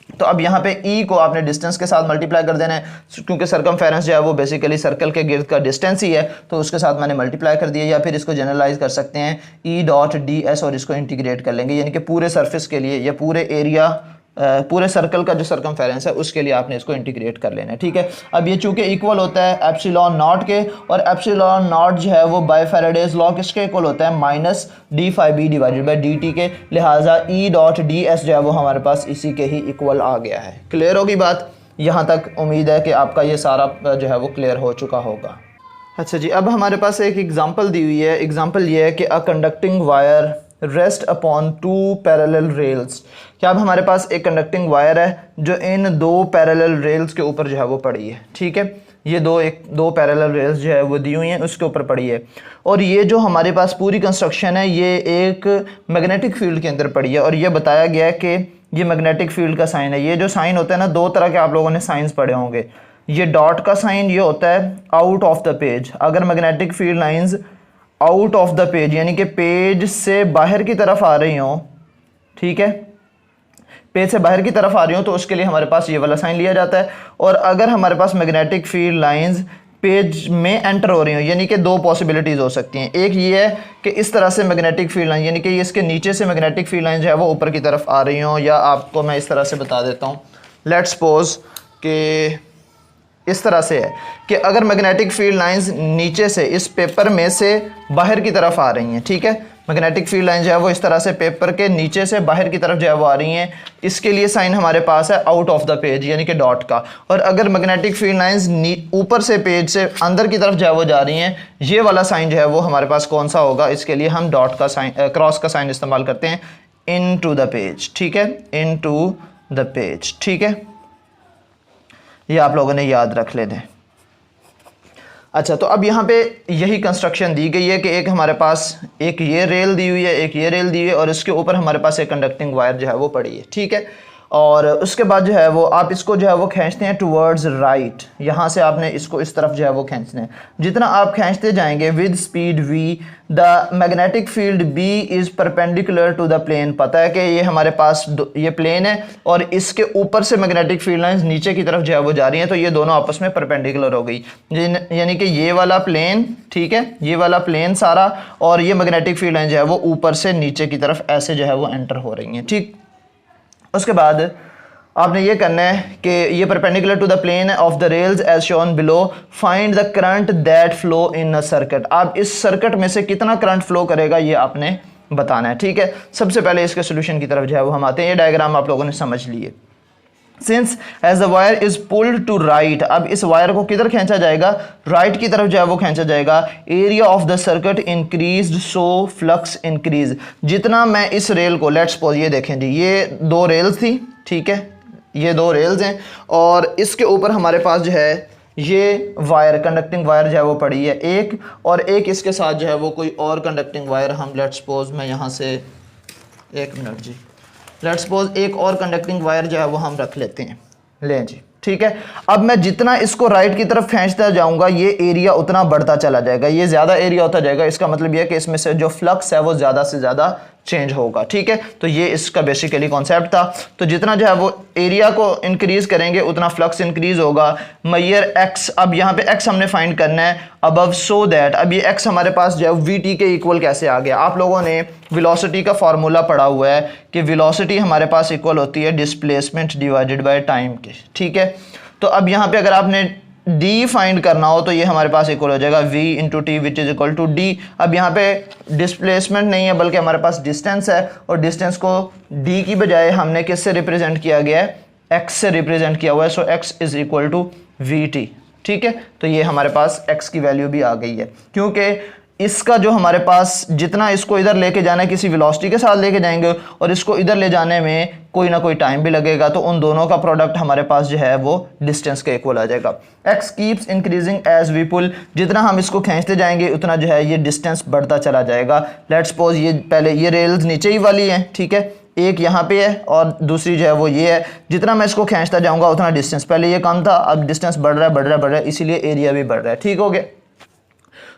A: तो अब यहाँ पे ई को आपने डिस्टेंस के साथ मल्टीप्लाई कर देना है, क्योंकि सर्कमफेरेंस जो है वो बेसिकली सर्कल के गिर्द का डिस्टेंस ही है, तो उसके साथ मैंने मल्टीप्लाई कर दिया। या फिर इसको जनरलाइज कर सकते हैं E.ds और इसको इंटीग्रेट कर लेंगे, यानी कि पूरे सरफेस के लिए या पूरे एरिया पूरे सर्कल का जो सर्कमफेरेंस है उसके लिए आपने इसको इंटीग्रेट कर लेना है। ठीक है, अब ये चूंकि इक्वल होता है एप्सिलॉन नॉट के, और एप्सिलॉन नॉट जो है वो बाय फैराडेज लॉ किसके इक्वल होता है, -d∅b डिवाइडेड बाय dt के, लिहाजा E.ds जो है वो हमारे पास इसी के ही इक्वल आ गया है। क्लियर होगी बात? यहाँ तक उम्मीद है कि आपका ये सारा जो है वो क्लियर हो चुका होगा। अच्छा जी, अब हमारे पास एक एग्जाम्पल दी हुई है। एग्जाम्पल ये है कि a conducting wire rest upon 2 parallel rails. क्या अब हमारे पास एक कंडक्टिंग वायर है जो इन 2 पैरेलल रेल्स के ऊपर जो है वो पड़ी है। ठीक है, ये दो पैरेलल रेल्स जो है वो दी हुई हैं उसके ऊपर पड़ी है, और ये जो हमारे पास पूरी कंस्ट्रक्शन है ये एक मैग्नेटिक फील्ड के अंदर पड़ी है। और ये बताया गया है कि ये मैग्नेटिक फील्ड का साइन है। ये जो साइन होता है ना, 2 तरह के आप लोगों ने साइंस पढ़े होंगे। ये डॉट का साइन ये होता है आउट ऑफ द पेज। अगर magnetic field lines out of the page यानी कि पेज से बाहर की तरफ आ रही हो, ठीक है, पेज से बाहर की तरफ आ रही हो, तो उसके लिए हमारे पास ये वाला साइन लिया जाता है। और अगर हमारे पास मैग्नेटिक फील्ड लाइंस पेज में एंटर हो रही हो, यानी कि 2 पॉसिबिलिटीज़ हो सकती हैं। एक ये है कि इस तरह से मैग्नेटिक फील्ड लाइन, यानी कि इसके नीचे से मैग्नेटिक फील्ड लाइन जो है वो ऊपर की तरफ आ रही हो, या आपको मैं इस तरह से बता देता हूँ। लेट्स सपोज कि इस तरह से है कि अगर मैग्नेटिक फील्ड लाइंस नीचे से इस पेपर में से बाहर की तरफ आ रही हैं, ठीक है, मैग्नेटिक फील्ड लाइन जो है वो इस तरह से पेपर के नीचे से बाहर की तरफ जो है वो आ रही हैं, इसके लिए साइन हमारे पास है आउट ऑफ द पेज यानी कि डॉट का। और अगर मैग्नेटिक फील्ड लाइंस ऊपर से पेज से अंदर की तरफ जो है वो जा रही हैं, ये वाला साइन जो है वो हमारे पास कौन सा होगा, इसके लिए हम डॉट का साइन, क्रॉस का साइन इस्तेमाल करते हैं, इन टू द पेज, ठीक है, इन टू द पेज, ठीक है, ये आप लोगों ने याद रख लेते हैं। अच्छा, तो अब यहाँ पे यही कंस्ट्रक्शन दी गई है कि एक हमारे पास एक ये रेल दी हुई है, एक ये रेल दी हुई है, और इसके ऊपर हमारे पास एक कंडक्टिंग वायर जो है वो पड़ी है, ठीक है। और उसके बाद जो है वो आप इसको जो है वो खींचते हैं टुवर्ड्स राइट, यहाँ से आपने इसको इस तरफ जो है वो खींचते हैं। जितना आप खींचते जाएंगे with speed v, the magnetic field b is perpendicular to the plane. पता है कि ये हमारे पास ये प्लेन है और इसके ऊपर से मैग्नेटिक फील्ड लाइंस नीचे की तरफ जो है वो जा रही हैं, तो ये दोनों आपस में परपेंडिकुलर हो गई, यानी कि ये वाला प्लेन, ठीक है, ये वाला प्लेन सारा, और ये मैग्नेटिक फील्ड लाइन जो है वो ऊपर से नीचे की तरफ ऐसे जो है वो एंटर हो रही हैं, ठीक। उसके बाद आपने ये करना है कि ये perpendicular to the plane of the rails as shown below, find the current that flow in a circuit. आप इस सर्किट में से कितना करंट फ्लो करेगा ये आपने बताना है, ठीक है। सबसे पहले इसके सोल्यूशन की तरफ जो है वो हम आते हैं। ये डायग्राम आप लोगों ने समझ लिए। Since as the wire is pulled to right, अब इस वायर को किधर खींचा जाएगा, राइट की तरफ जो है वो खींचा जाएगा। Area of the circuit increased so flux increase. जितना मैं इस रेल को, लेट्स सपोज ये देखें जी, ये दो रेल्स थी, ठीक है, ये दो रेल्स हैं, और इसके ऊपर हमारे पास जो है ये वायर, कंडक्टिंग वायर जो है वो पड़ी है एक, और एक इसके साथ जो है वो कोई और कंडक्टिंग वायर, हम लेट्स सपोज, मैं यहाँ से, एक मिनट जी, लेट्स सपोज एक और कंडक्टिंग वायर जो है वो हम रख लेते हैं, लें जी, ठीक है। अब मैं जितना इसको राइट की तरफ खींचता जाऊंगा ये एरिया उतना बढ़ता चला जाएगा, ये ज़्यादा एरिया होता जाएगा। इसका मतलब यह है कि इसमें से जो फ्लक्स है वो ज़्यादा से ज़्यादा चेंज होगा, ठीक है। तो ये इसका बेसिकली कॉन्सेप्ट था। तो जितना जो है वो एरिया को इंक्रीज करेंगे उतना फ्लक्स इंक्रीज होगा। मैयर एक्स, अब यहाँ पे एक्स हमने फाइंड करना है अबव, सो दैट, अब ये एक्स हमारे पास जो है वी टी के इक्वल कैसे आ गया। आप लोगों ने वेलोसिटी का फॉर्मूला पढ़ा हुआ है कि वेलोसिटी हमारे पास इक्वल होती है डिस्प्लेसमेंट डिवाइडेड बाय टाइम के, ठीक है। तो अब यहाँ पे अगर आपने डी फाइंड करना हो तो ये हमारे पास इक्वल हो जाएगा v into T which is equal to D. अब यहाँ पे डिस्प्लेसमेंट नहीं है बल्कि हमारे पास डिस्टेंस है, और डिस्टेंस को d की बजाय हमने किससे रिप्रेजेंट किया गया है, x से रिप्रेजेंट किया हुआ है। So x is equal to V T, ठीक है। तो ये हमारे पास x की वैल्यू भी आ गई है, क्योंकि इसका जो हमारे पास जितना इसको इधर लेके जाना है किसी वेलोसिटी के साथ लेके जाएंगे और इसको इधर ले जाने में कोई ना कोई टाइम भी लगेगा, तो उन दोनों का प्रोडक्ट हमारे पास जो है वो डिस्टेंस के इक्वल आ जाएगा। x keeps increasing as we pull, जितना हम इसको खींचते जाएंगे उतना जो है ये डिस्टेंस बढ़ता चला जाएगा। लेट्स सपोज ये पहले ये रेल्स नीचे ही वाली है, ठीक है, एक यहाँ पे है और दूसरी जो है वो ये है। जितना मैं इसको खींचता जाऊँगा उतना डिस्टेंस, पहले ये कम था, अब डिस्टेंस बढ़ रहा है बढ़ रहा है बढ़ रहा है, इसीलिए एरिया भी बढ़ रहा है, ठीक हो गया।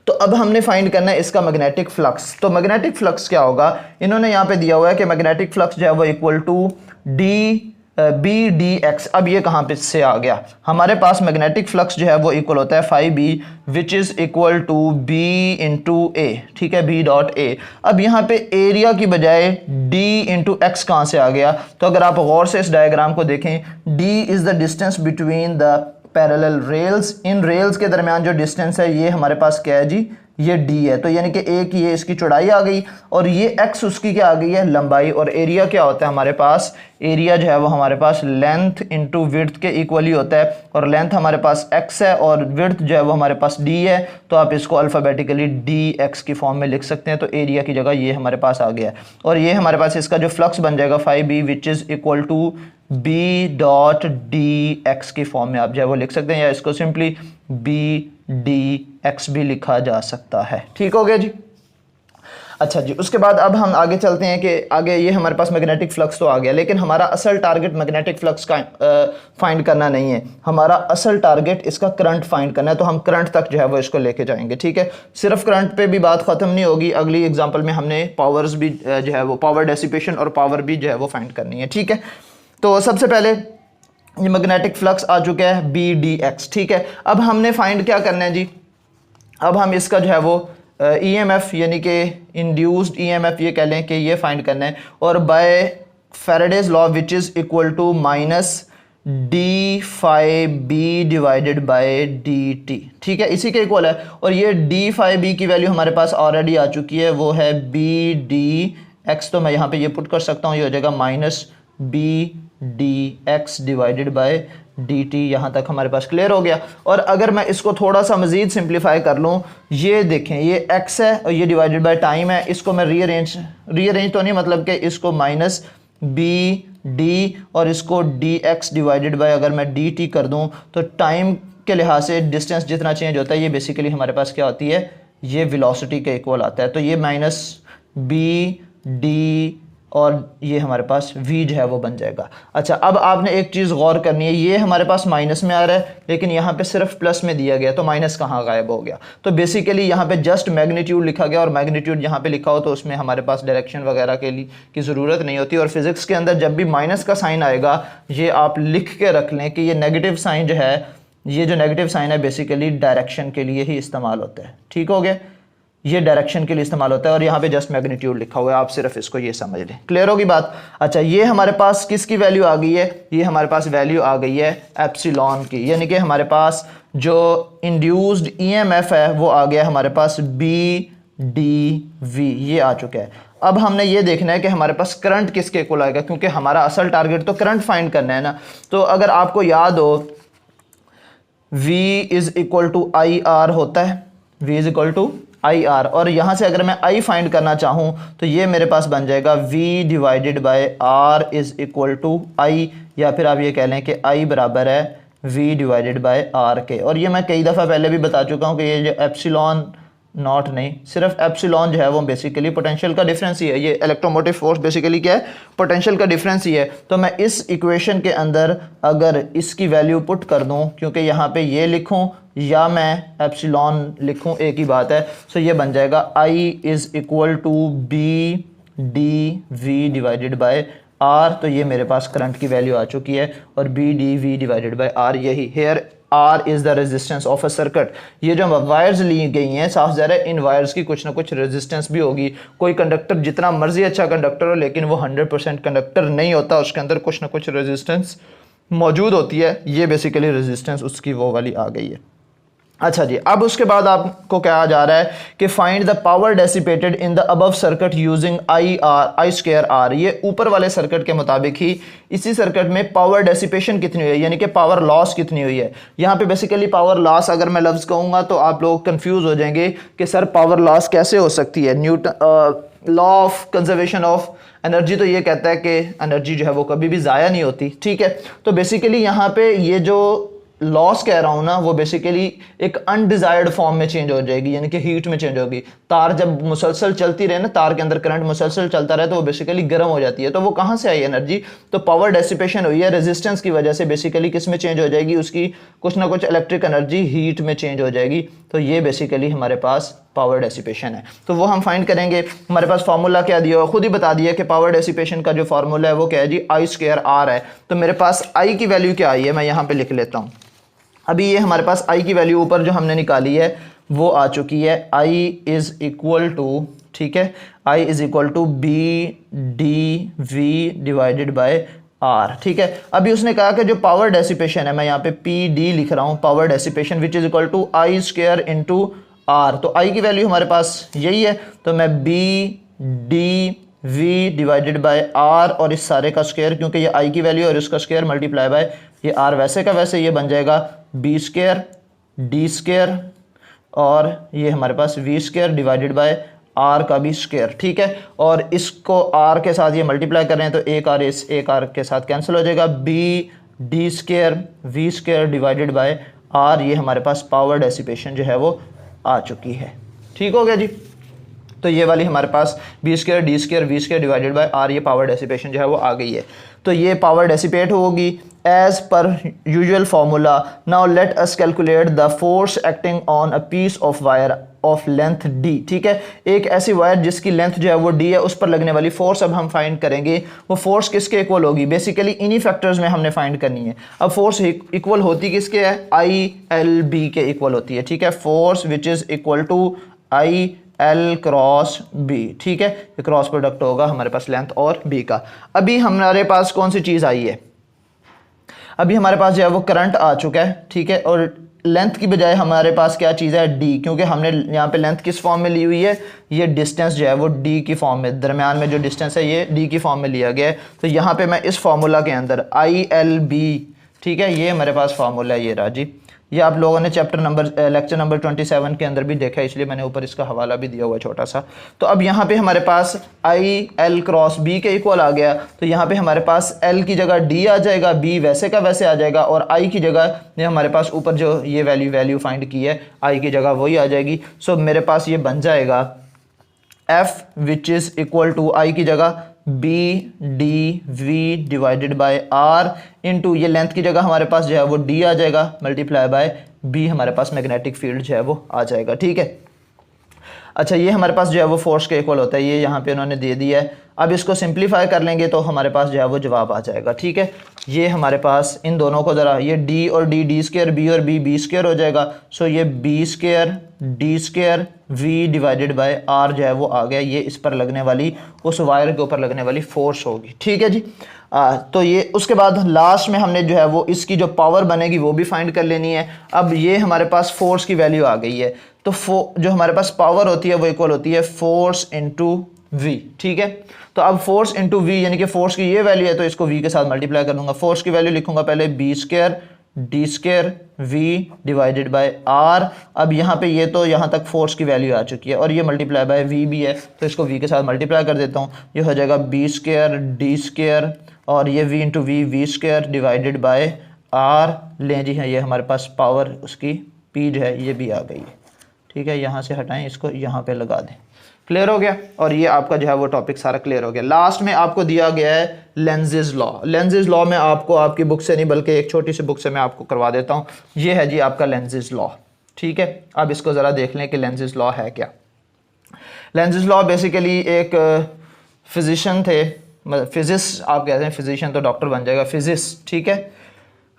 A: तो अब हमने फाइंड करना है इसका मैग्नेटिक फ्लक्स। तो मैग्नेटिक फ्लक्स क्या होगा, इन्होंने यहाँ पे दिया हुआ है कि मैग्नेटिक फ्लक्स जो है वो equal to B D X. अब ये कहाँ पे से आ गया, हमारे पास मैग्नेटिक फ्लक्स जो है वो इक्वल होता है phi B which is equal to b into a, ठीक है, बी डॉट ए। अब यहाँ पे एरिया की बजाय डी इंटू एक्स कहाँ से आ गया, तो अगर आप गौर से इस डायग्राम को देखें, D is the distance between the parallel rails, in rails के दरमियान जो डिस्टेंस है ये हमारे पास क्या है जी, ये d है। तो यानी कि एक ये इसकी चौड़ाई आ गई और ये x उसकी क्या आ गई है, लंबाई। और एरिया क्या होता है हमारे पास, एरिया जो है वो हमारे पास लेंथ इंटू विड्थ के इक्वली होता है, और लेंथ हमारे पास x है और विड्थ जो है वो हमारे पास d है। तो आप इसको अल्फ़ाबेटिकली dx की फॉर्म में लिख सकते हैं। तो एरिया की जगह ये हमारे पास आ गया है, और ये हमारे पास इसका जो फ्लक्स बन जाएगा phi B which is equal to B dot D X की फॉर्म में आप जो है वो लिख सकते हैं, या इसको सिंपली बी डी एक्स भी लिखा जा सकता है, ठीक हो गया जी। अच्छा जी, उसके बाद अब हम आगे चलते हैं कि आगे ये हमारे पास मैग्नेटिक फ्लक्स तो आ गया, लेकिन हमारा असल टारगेट मैग्नेटिक फ्लक्स का फाइंड करना नहीं है, हमारा असल टारगेट इसका करंट फाइंड करना है। तो हम करंट तक जो है वो इसको लेके जाएंगे, ठीक है। सिर्फ करंट पे भी बात ख़त्म नहीं होगी, अगली एग्जाम्पल में हमने पावर्स भी जो है वो पावर डेसिपेशन और पावर भी जो है वो फाइंड करनी है, ठीक है। तो सबसे पहले ये मैग्नेटिक फ्लक्स आ चुका है बी डी एक्स, ठीक है। अब हमने फाइंड क्या करना है जी, अब हम इसका जो है वो ईएमएफ यानी कि इंड्यूस्ड ईएमएफ ये कह लें कि ये फाइंड करना है, और by Faraday's law which is equal to minus D phi B divided by D T, ठीक है, इसी के इक्वल है। और ये डी फाई बी की वैल्यू हमारे पास ऑलरेडी आ चुकी है, वो है बी डी एक्स। तो मैं यहाँ पे ये पुट कर सकता हूँ, ये हो जाएगा minus B D X divided by D T. यहाँ तक हमारे पास क्लियर हो गया। और अगर मैं इसको थोड़ा सा मज़ीद सिंप्लीफाई कर लूँ, ये देखें, ये एक्स है और ये डिवाइडेड बाय टाइम है, इसको मैं रीअरेंज तो नहीं, मतलब कि इसको माइनस बी डी और इसको डी एक्स डिवाइडेड बाय अगर मैं डी टी कर दूं तो टाइम के लिहाज से डिस्टेंस जितना चेंज होता है ये बेसिकली हमारे पास क्या होती है, ये वेलोसिटी के इक्वल आता है। तो ये माइनस बी डी और ये हमारे पास v जो है वो बन जाएगा। अच्छा, अब आपने एक चीज़ गौर करनी है, ये हमारे पास माइनस में आ रहा है लेकिन यहाँ पे सिर्फ प्लस में दिया गया, तो माइनस कहाँ गायब हो गया। तो बेसिकली यहाँ पे जस्ट मैग्नीट्यूड लिखा गया और मैग्नीट्यूड यहाँ पे लिखा हो तो उसमें हमारे पास डायरेक्शन वगैरह के लिए की ज़रूरत नहीं होती। और फिज़िक्स के अंदर जब भी माइनस का साइन आएगा ये आप लिख के रख लें कि ये नेगेटिव साइन जो है, ये जो नेगेटिव साइन है बेसिकली डायरेक्शन के लिए ही इस्तेमाल होता है। ठीक हो गया, ये डायरेक्शन के लिए इस्तेमाल होता है और यहाँ पे जस्ट मैग्नीट्यूड लिखा हुआ है, आप सिर्फ इसको ये समझ लें। क्लियर होगी बात। अच्छा, ये हमारे पास किसकी वैल्यू आ गई है, ये हमारे पास वैल्यू आ गई है एप्सिलॉन की, यानी कि हमारे पास जो इंड्यूस्ड ईएमएफ है वो आ गया हमारे पास बी डी वी, ये आ चुका है। अब हमने ये देखना है कि हमारे पास करंट किसके इक्वल आएगा, क्योंकि हमारा असल टारगेट तो करंट फाइंड करना है ना। तो अगर आपको याद हो V is equal to I R होता है, V is equal to I R, और यहाँ से अगर मैं I फाइंड करना चाहूँ तो ये मेरे पास बन जाएगा V divided by R is equal to I, या फिर आप ये कह लें कि I बराबर है V डिवाइडेड बाय R के। और ये मैं कई दफ़ा पहले भी बता चुका हूँ कि ये जो एप्सिलॉन नॉट नहीं, सिर्फ एप्सिलॉन जो है वो बेसिकली पोटेंशियल का डिफरेंस ही है। ये इलेक्ट्रोमोटिव फोर्स बेसिकली क्या है, पोटेंशियल का डिफरेंस ही है। तो मैं इस इक्वेशन के अंदर अगर इसकी वैल्यू पुट कर दूं, क्योंकि यहाँ पे ये लिखूं या मैं एप्सिलॉन लिखूं एक ही बात है, तो ये बन जाएगा I is equal to B D V divided by R। तो ये मेरे पास करंट की वैल्यू आ चुकी है और B D V divided by R, यही here R is the resistance of a circuit. ये जो वायर्स ली गई हैं, साफ ज़ाहिर है इन वायर्स की कुछ ना कुछ रेजिस्टेंस भी होगी। कोई कंडक्टर जितना मर्जी अच्छा कंडक्टर हो लेकिन वो 100% कंडक्टर नहीं होता, उसके अंदर कुछ ना कुछ रेजिस्टेंस मौजूद होती है। ये बेसिकली रेजिस्टेंस उसकी वो वाली आ गई है। अच्छा जी, अब उसके बाद आपको कहा जा रहा है कि find the power dissipated in the above circuit using I square R. ये ऊपर वाले सर्किट के मुताबिक ही इसी सर्किट में पावर डेसिपेशन कितनी हुई है, यानी कि पावर लॉस कितनी हुई है। यहाँ पे बेसिकली पावर लॉस अगर मैं लफ्ज़ कहूँगा तो आप लोग कंफ्यूज हो जाएंगे कि सर पावर लॉस कैसे हो सकती है। Newton law of conservation of energy तो ये कहता है कि एनर्जी जो है वो कभी भी ज़ाया नहीं होती। ठीक है, तो बेसिकली यहाँ पे ये जो लॉस कह रहा हूँ ना, वो बेसिकली एक अनडिजायर्ड फॉर्म में चेंज हो जाएगी, यानी कि हीट में चेंज होगी। तार जब मुसलसल चलती रहे ना, तार के अंदर करंट मुसलसल चलता रहे तो वो बेसिकली गर्म हो जाती है। तो वो कहाँ से आई एनर्जी, तो पावर डेसिपेशन हुई है रेजिस्टेंस की वजह से। बेसिकली किस में चेंज हो जाएगी, उसकी कुछ ना कुछ इलेक्ट्रिक एनर्जी हीट में चेंज हो जाएगी। तो ये बेसिकली हमारे पास पावर डेसिपेशन है, तो वो हम फाइंड करेंगे। हमारे पास फार्मूला क्या दिया, खुद ही बता दिया कि पावर डेसिपेशन का जो फार्मूला है वो क्या है जी, आई स्क्वायर आर है। तो मेरे पास आई की वैल्यू क्या आई है, मैं यहाँ पे लिख लेता हूँ। अभी ये हमारे पास I की वैल्यू ऊपर जो हमने निकाली है वो आ चुकी है, I इज़ इक्वल टू, ठीक है, I is equal to B D V divided by R। ठीक है, अभी उसने कहा कि जो पावर डेसिपेशन है, मैं यहाँ पे पी डी लिख रहा हूँ, power dissipation which is equal to I square into R. तो I की वैल्यू हमारे पास यही है, तो मैं B D V divided by R और इस सारे का स्क्वायर, क्योंकि ये I की वैल्यू और इसका स्क्वायर मल्टीप्लाई बाय ये R, वैसे का वैसे ये बन जाएगा बी स्क्वायर डी स्क्वायर और ये हमारे पास V square divided by R का भी स्क्वायर। ठीक है, और इसको R के साथ ये मल्टीप्लाई कर रहे हैं तो एक R इस एक R के साथ कैंसिल हो जाएगा, B D square V square divided by R। ये हमारे पास पावर डेसिपेशन जो है वो आ चुकी है। ठीक हो गया जी, तो ये वाली हमारे पास B square D square V square divided by R, ये पावर डेसिपेशन जो है वो आ गई है। तो ये पावर डेसिपेट होगी as per usual formula. Now let us calculate the force acting on a piece of wire of length D। ठीक है, एक ऐसी वायर जिसकी लेंथ जो है वो D है, उस पर लगने वाली फोर्स अब हम फाइंड करेंगे। वो फोर्स किसके इक्वल होगी, बेसिकली इन्हीं फैक्टर्स में हमने फाइंड करनी है। अब फोर्स इक्वल होती किसके है, ILB के इक्वल होती है। ठीक है, force which is equal to IL cross B। ठीक है, ये क्रॉस प्रोडक्ट होगा हमारे पास लेंथ और B का। अभी हमारे पास कौन सी चीज़ आई है, अभी हमारे पास जो है वो करंट आ चुका है, ठीक है, और लेंथ की बजाय हमारे पास क्या चीज़ है, डी, क्योंकि हमने यहाँ पे लेंथ किस फॉर्म में ली हुई है, ये डिस्टेंस जो है वो डी की फॉर्म में, दरमियान में जो डिस्टेंस है ये डी की फॉर्म में लिया गया है। तो यहाँ पे मैं इस फार्मूला के अंदर ILB, ठीक है, ये हमारे पास फार्मूला है, ये राजी, ये आप लोगों ने लेक्चर नंबर 27 के अंदर भी देखा है, इसलिए मैंने ऊपर इसका हवाला भी दिया हुआ है छोटा सा। तो अब यहाँ पे हमारे पास IL क्रॉस B के इक्वल आ गया, तो यहाँ पे हमारे पास L की जगह D आ जाएगा, B वैसे का वैसे आ जाएगा, और I की जगह ये हमारे पास ऊपर जो ये वैल्यू फाइंड की है I की जगह वही आ जाएगी। सो मेरे पास ये बन जाएगा F which is equal to I की जगह BDV divided by R into ये लेंथ की जगह हमारे पास जो है वो D आ जाएगा, मल्टीप्लाई बाय B हमारे पास मैग्नेटिक फील्ड जो है वो आ जाएगा, ठीक है। अच्छा, ये हमारे पास जो है वो फोर्स के इक्वल होता है, ये यहाँ पे उन्होंने दे दिया है। अब इसको सिंप्लीफाई कर लेंगे तो हमारे पास जो है वो जवाब आ जाएगा, ठीक है। ये हमारे पास इन दोनों को ज़रा, ये D और D स्क्वायर, B और B स्क्वायर हो जाएगा। सो ये B square D square V divided by R जो है वो आ गया, ये इस पर लगने वाली, उस वायर के ऊपर लगने वाली फोर्स होगी, ठीक है जी। तो ये उसके बाद लास्ट में हमने जो है वो इसकी जो पावर बनेगी वो भी फाइंड कर लेनी है। अब ये हमारे पास फोर्स की वैल्यू आ गई है, तो जो हमारे पास पावर होती है वो इक्वल होती है फोर्स इंटू V, ठीक है। तो अब फोर्स इंटू V यानी कि फोर्स की ये वैल्यू है, तो इसको V के साथ मल्टीप्लाई कर दूंगा। फोर्स की वैल्यू लिखूंगा पहले B square D square V divided by R। अब यहाँ पे ये तो यहाँ तक फोर्स की वैल्यू आ चुकी है, और ये मल्टीप्लाई बाय V भी है, तो इसको V के साथ मल्टीप्लाई कर देता हूँ। ये हो जाएगा B स्क्वायर D स्क्वायर और ये V into V square divided by R। लें जी, हाँ, ये हमारे पास पावर उसकी P जो है ये भी आ गई है, ठीक है। यहाँ से हटाएं, इसको यहाँ पे लगा दें। क्लियर हो गया, और ये आपका जो है वो टॉपिक सारा क्लियर हो गया। लास्ट में आपको दिया गया है लेंजेज लॉ। लेंजेज लॉ में आपको आपकी बुक से नहीं बल्कि एक छोटी सी बुक से मैं आपको करवा देता हूँ। ये है जी आपका लेंजेज लॉ, ठीक है। अब इसको ज़रा देख लें कि लेंजेज लॉ है क्या। लेंजेज लॉ बेसिकली एक फिजिशियन थे, मतलब फिजिस्ट आप कहते हैं, फिजिशियन तो डॉक्टर बन जाएगा, फिजिस्ट, ठीक है।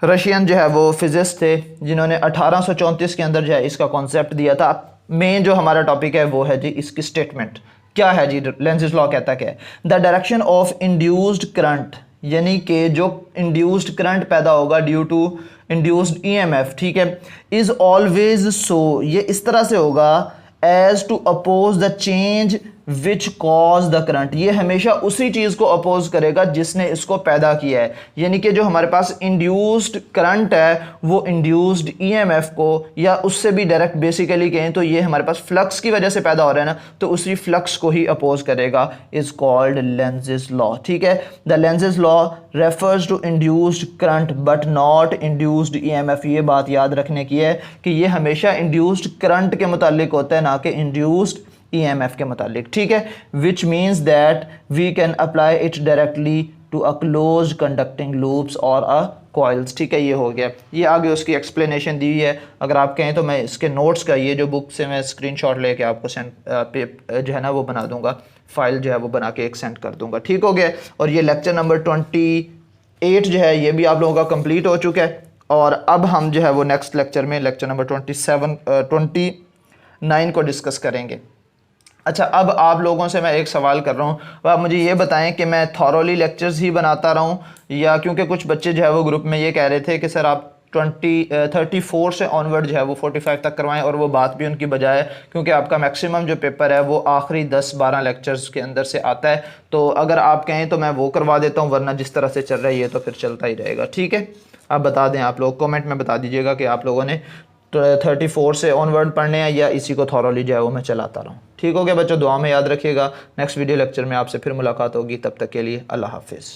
A: रशियन जो है वो फिजिस्ट थे, जिन्होंने 1834 के अंदर जो है इसका कॉन्सेप्ट दिया था। मेन जो हमारा टॉपिक है वो है जी इसकी स्टेटमेंट क्या है जी। लेंजेज लॉ कहता क्या है, the direction of induced current, यानी कि जो इंड्यूस्ड करंट पैदा होगा ड्यू टू इंड्यूस्ड EMF, ठीक है, इज ऑलवेज सो, ये इस तरह से होगा as to oppose the change which cause the current, ये हमेशा उसी चीज़ को अपोज करेगा जिसने इसको पैदा किया है। यानी कि जो हमारे पास इंड्यूस्ड करंट है वो इंड्यूस्ड EMF को, या उससे भी डायरेक्ट बेसिकली कहें तो ये हमारे पास फ्लक्स की वजह से पैदा हो रहा है ना, तो उसी फ्लक्स को ही अपोज करेगा, इज कॉल्ड लेंजेज लॉ, ठीक है। The Lenz's law refers to induced current but not induced EMF। ये बात याद रखने की है कि ये हमेशा इंड्यूस्ड करंट के मुतालिक होता है, ना कि इंड्यूस्ड EMF के मुतालिक, ठीक है। Which means that we can apply it directly to a close conducting loops और अ कॉइल्स, ठीक है। ये हो गया, ये आगे उसकी एक्सप्लेनेशन दी है। अगर आप कहें तो मैं इसके नोट्स का, ये जो बुक से मैं स्क्रीनशॉट लेके आपको सेंड जो है ना वो बना दूंगा, फाइल जो है वो बना के एक सेंड कर दूंगा, ठीक हो गया। और ये लेक्चर नंबर 28 जो है ये भी आप लोगों का कंप्लीट हो चुका है। और अब हम जो है वो नेक्स्ट लेक्चर में लेक्चर नंबर 29 को डिस्कस करेंगे। अच्छा, अब आप लोगों से मैं एक सवाल कर रहा हूँ, आप मुझे ये बताएं कि मैं थॉरोली लेक्चर्स ही बनाता रहूँ, या क्योंकि कुछ बच्चे जो है वो ग्रुप में ये कह रहे थे कि सर आप 34 से ऑनवर्ड जो है वो 45 तक करवाएं, और वो बात भी उनकी बजाय, क्योंकि आपका मैक्सिमम जो पेपर है वो आखिरी 10-12 लेक्चर्स के अंदर से आता है। तो अगर आप कहें तो मैं वो करवा देता हूँ, वरना जिस तरह से चल रहा है ये तो फिर चलता ही रहेगा, ठीक है। आप बता दें, आप लोग कमेंट में बता दीजिएगा कि आप लोगों ने 34 से ऑनवर्ड पढ़ने हैं या इसी को थॉरोली जो है वो मैं चलाता रहूँ। ठीक हो गया बच्चों, दुआ में याद रखिएगा। नेक्स्ट वीडियो लेक्चर में आपसे फिर मुलाकात होगी, तब तक के लिए अल्लाह हाफिज़।